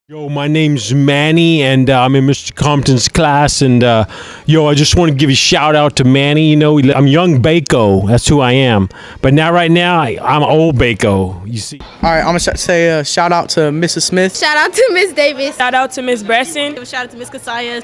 Yo, my name's Manny, and I'm in Mr. Compton's class. And I just want to give a shout out to Manny. You know, I'm young Bako. That's who I am. But now, right now, I'm old Bako. You see. All right, I'm gonna say shout out to Mrs. Smith. Shout out to Miss Davis. Shout out to Miss Bresson. Shout out to Miss Casaya.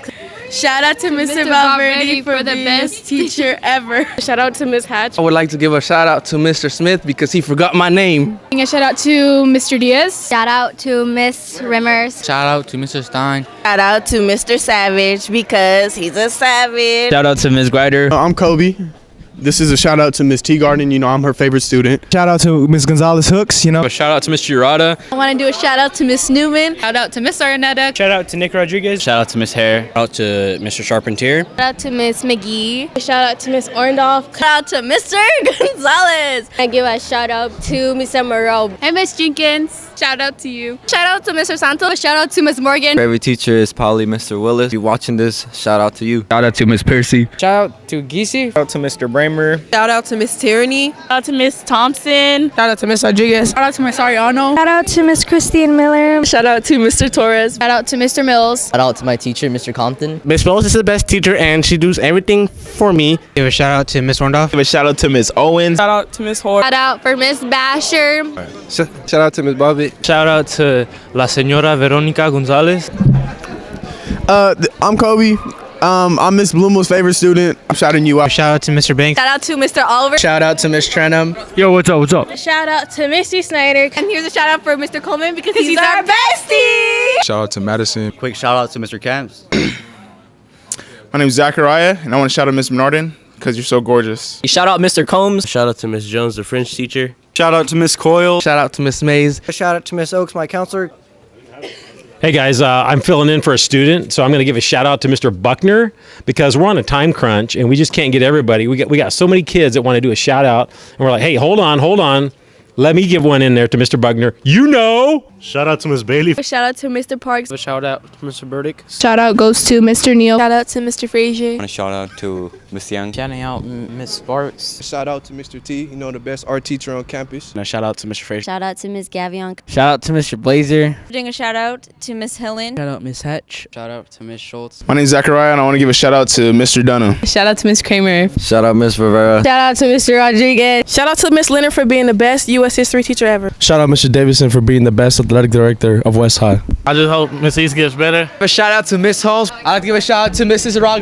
Shout out to Mr. Valverde for the best teacher ever. Shout out to Miss Hatch. I would like to give a shout out to Mr. Smith because he forgot my name. A shout out to Mr. Diaz. Shout out to Miss Rimmers. Shout out to Mr. Stein. Shout out to Mr. Savage because he's a savage. Shout out to Ms. Grider. I'm Kobe. This is a shout out to Miss Teagarden. You know, I'm her favorite student. Shout out to Miss Gonzalez Hooks. You know. A shout out to Mr. Urata. I want to do a shout out to Miss Newman. Shout out to Miss Araneta. Shout out to Nick Rodriguez. Shout out to Miss Hare. Shout out to Mr. Charpentier. Shout out to Miss McGee. Shout out to Miss Orndorff. Shout out to Mr. Gonzalez. I give a shout out to Mr. Moreau. Hey, Miss Jenkins. Shout out to you. Shout out to Mr. Santos. Shout out to Miss Morgan. Favorite teacher is probably Mr. Willis. If you're watching this, shout out to you. Shout out to Miss Percy. Shout out to Giese. Shout out to Mr. Bramer. Shout out to Miss Tyranny. Shout out to Miss Thompson. Shout out to Miss Rodriguez. Shout out to Miss Ariano. Shout out to Miss Christine Miller. Shout out to Mr. Torres. Shout out to Mr. Mills. Shout out to my teacher, Mr. Compton. Miss Mills is the best teacher and she does everything for me. Give a shout out to Miss Orndorff. Give a shout out to Miss Owens. Shout out to Miss Hoare. Shout out for Miss Basher. Shout out to Miss Bobbitt. Shout out to La Señora Veronica Gonzalez. I'm Kobe. I'm Miss Blumo's favorite student. I'm shouting you out. Shout out to Mr. Banks. Shout out to Mr. Oliver. Shout out to Miss Trenham. Yo, what's up? What's up? Shout out to Misty Snyder. And here's a shout out for Mr. Coleman because he's our bestie. Shout out to Madison. Quick shout out to Mr. Camps. My name's Zachariah, and I want to shout out Miss Menardin because you're so gorgeous. Shout out Mr. Combs. Shout out to Miss Jones, the French teacher. Shout out to Miss Coyle. Shout out to Miss Mays. Shout out to Miss Oaks, my counselor. Hey guys, I'm filling in for a student, so I'm going to give a shout out to Mr. Buckner because we're on a time crunch and we just can't get everybody. We got so many kids that want to do a shout out, and we're like, hey, hold on. Let me give one in there to Mr. Buckner. You know. Shout out to Miss Bailey. Shout out to Mr. Parks. A shout out to Mr. Burdick. Shout out goes to Mr. Neal. Shout out to Mr. Frazier. I want to shout out to Miss Young. Shouting out Miss Sparks. Shout out to Mr. T, you know, the best art teacher on campus. And a shout out to Mr. Fraser. Shout out to Miss Gavion. Shout out to Mr. Blazer. Doing a shout out to Miss Helen. Shout out Miss Hatch. Shout out to Miss Schultz. My name's Zachariah, and I want to give a shout out to Mr. Dunham. Shout out to Miss Kramer. Shout out Miss Rivera. Shout out to Mr. Rodriguez. Shout out to Miss Leonard for being the best U.S. history teacher ever. Shout out Mr. Davidson for being the best athletic director of West High. I just hope Miss East gets better. A shout out to Miss Holmes. I'd like to give a shout out to Mrs. Araga.